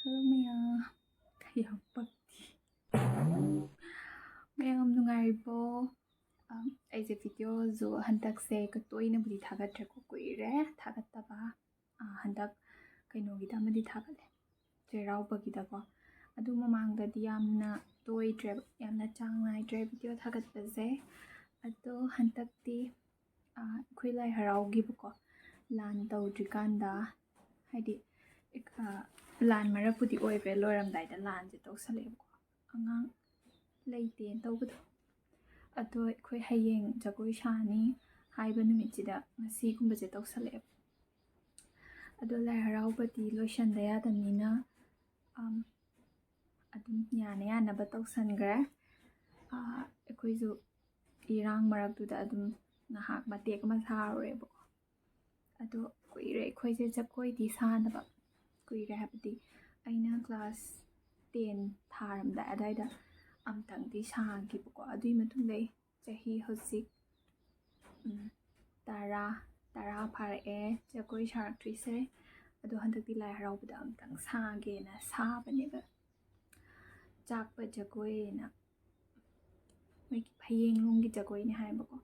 Hello maya, kaya pagti. Mayam nungaribo. Aise video zo handak se katoi na budi thagat thako kuire thagat taba handak kaino gida madi thagale. Cherau bagida ko. Adu mamangda di yamna toi trip yamna changnai trip video thagat base. Ado handak di kuilai harau gibuko lan tawdrikanda haidi lan marakpudi oibe loiramdaida lan je tawsalebko angang leiten tawbado ado akhoi hayeng jagoi shani haiba numitida ngasigumbaje tawsaleb ado lai haraubadi loisanda yadamnina adum yana yanaba tawsangre akhoi irang maraktuda adum ngahak matek ama sarorebako ado kuire akhoi jagoi di sanaba kuire habdi aina class 10 tharamda adaida amtangdi sagibuko adui matungdai chahi hojik tara pharae jagoi saraktrise ado handakti lai haraubda amtang sagena sabaneba chakpa jagoi na mai phayeng lunggi jagoi ni haibako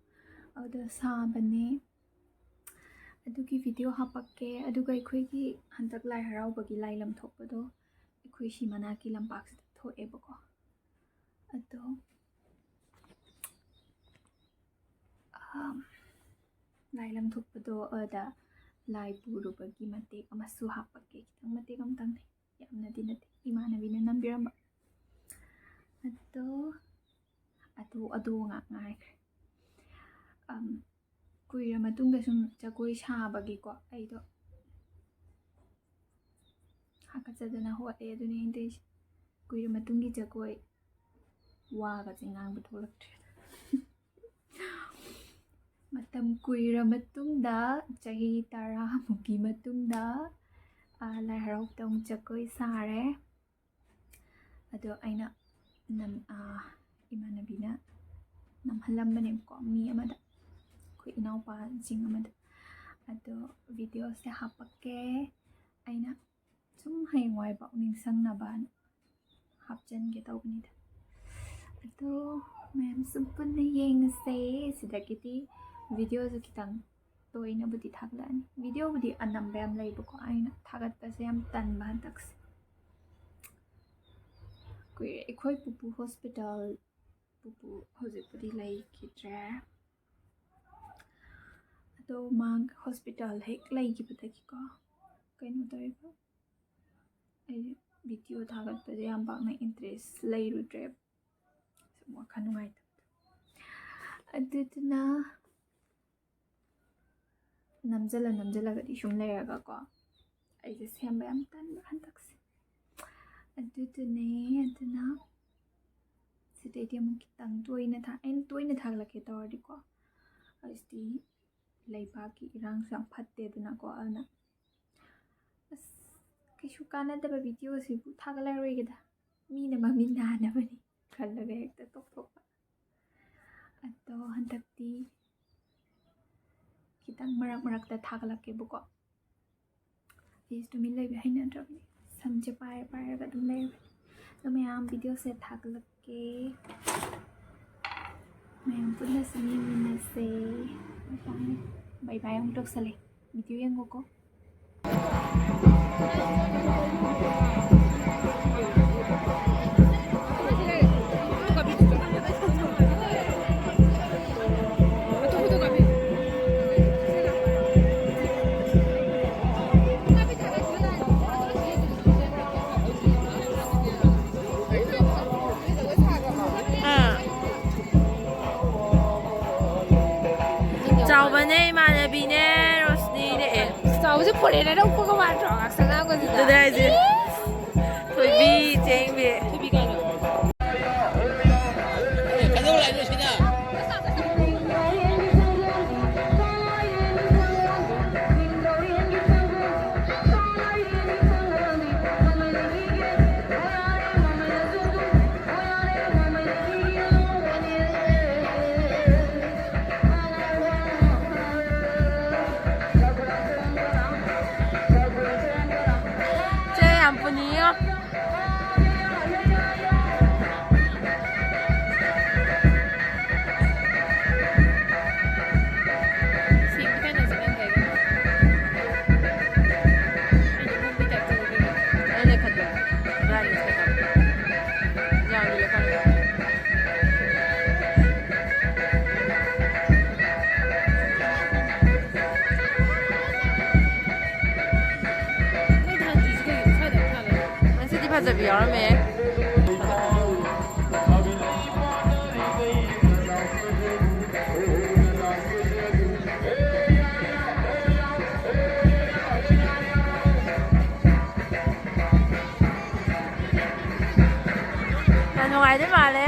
ado sabane adugi video hapakke aduga akhoi handak lai haraubagi lai lam thokpado akhoi si manaki lampak thoebako ado lai lam thokpado ada lai purubagi matek amasu hapakke kitang matek amtang yamna dinati imanabina nambiramba ado nga ngai kuira matungda sum jagoi sabagi ko aido hakachadana hote adune inte kuira matungi jagoi waga jingang butholaktre matam kuira matungda chahi tara mugi matungda lai harau tong jagoi sare ado aina nam imanabina nam halambane ko mi amada koi inaupa jing amada ado video se hapakke aina sum hayngwai ba ningsang na ban hapjan ge tawbnida ado mem sumpun yeng se sidakiti video zo kitang toina budi thaglani video budi anam bam leibuko aina thagat pase am tan ban taks koi ekhoi pupu hospital pupu hojik budi lai kitre ado mang hospital hek lai ki pataki ko kaino taiba ai video thagat pase am bak na interest lai ru trip mo khanungai adutuna namjala gadi shum layraga ko ai je sembay am tan ban taksi aduna stadium kitang toina thaglake tawdi ko asti laibaki irang sang phatte duna ko ana kishu kana da video si thagala roigeda mina mami na bani khallaga ekta tok ado handakti kitang marak ta thaglake buko is to min laibe haina drabni samje pai ga dum laibe to mayam video se thaglake mayam punna sami mina se bye bye ang tok sale video yang ko Chào 이만해비네 로스니네 Sao 보내라 đâu có bạn rõ các sáng nào có gì từ đây gì thôi bi chén bi Thôi bị cái nữa Cái đâu lại nữa xin nào Mira. Öyle kadın. Vermiş kadın. Yani yaparım.มัน是地拍这边了没？看从爱的嘛嘞？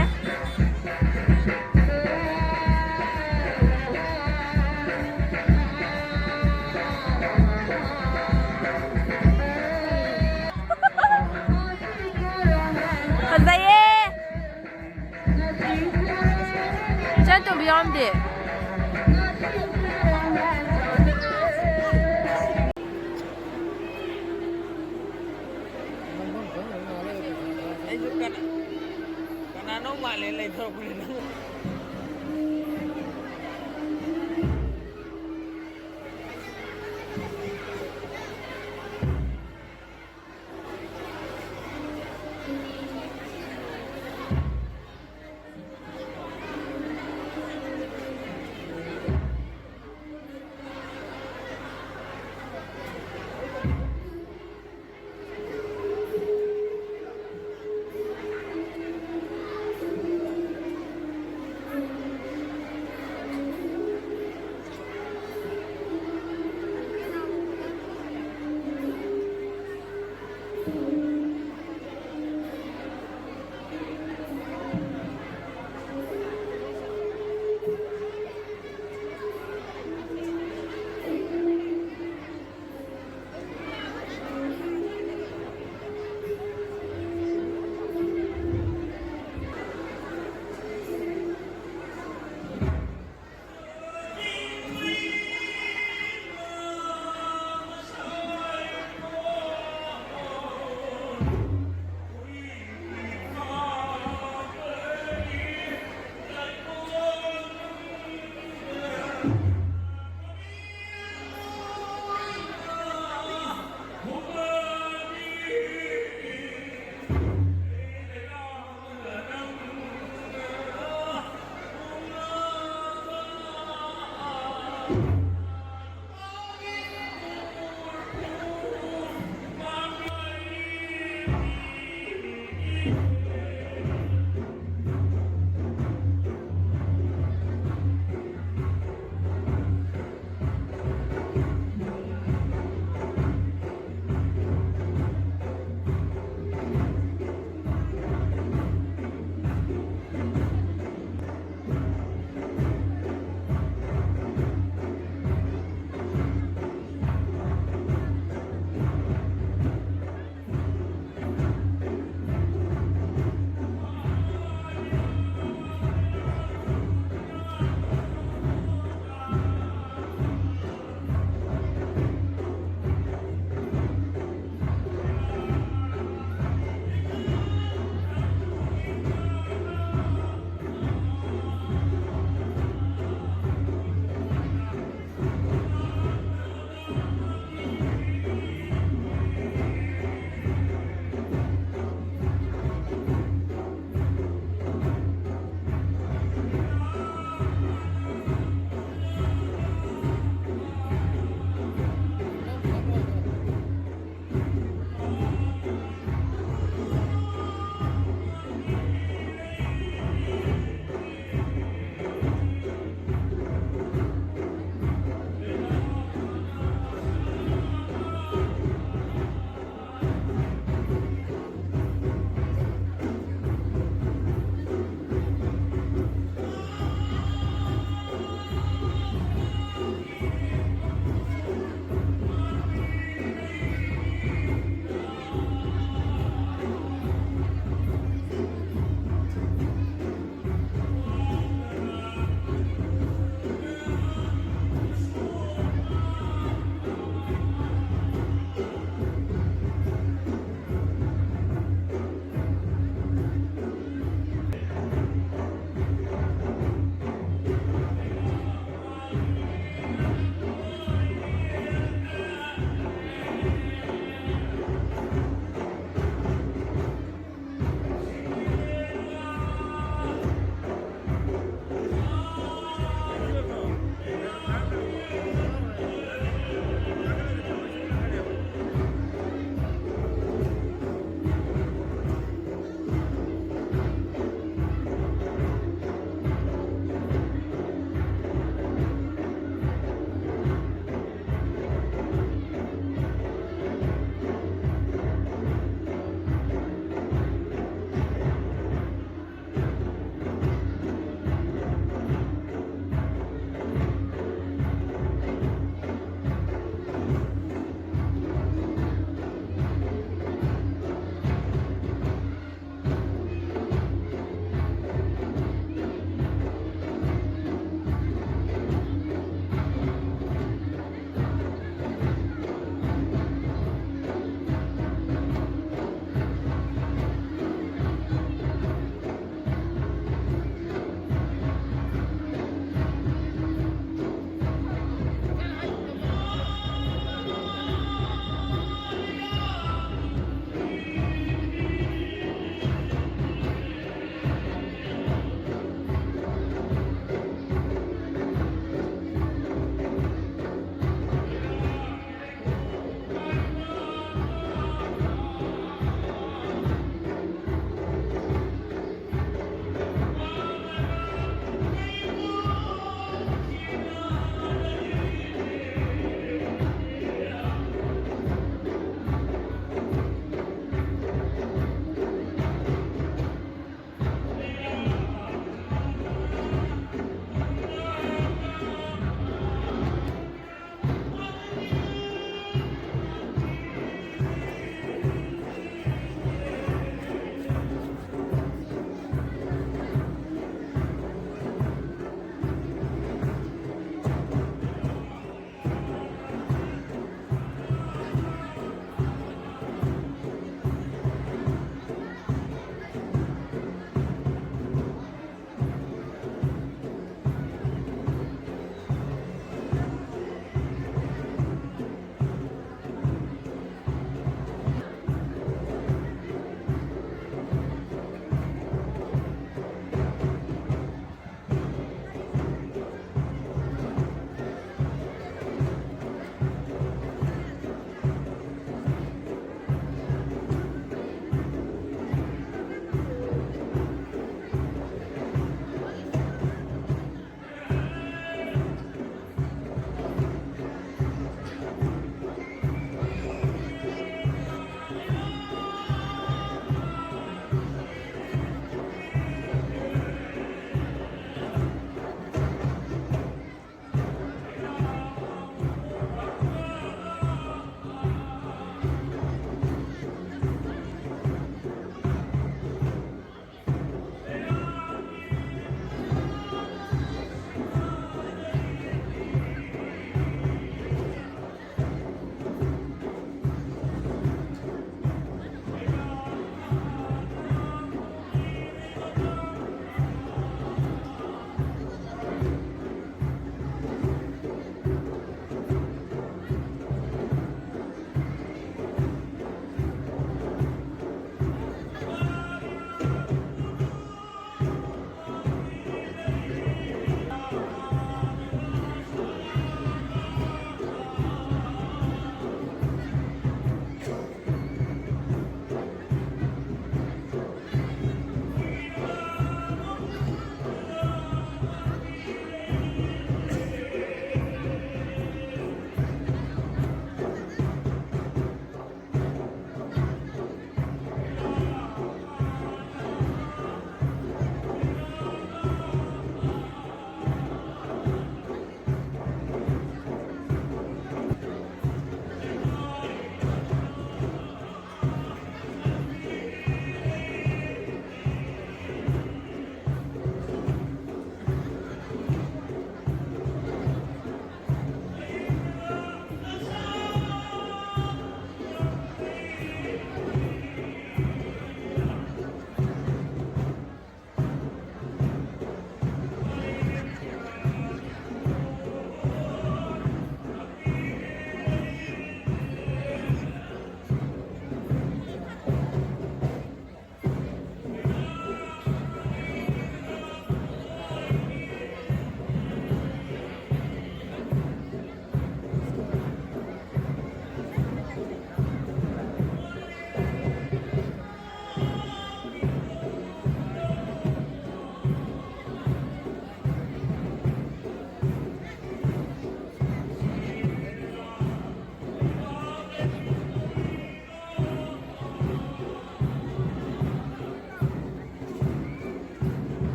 很在耶，真都不要的。Kanano malilay daw ko rin.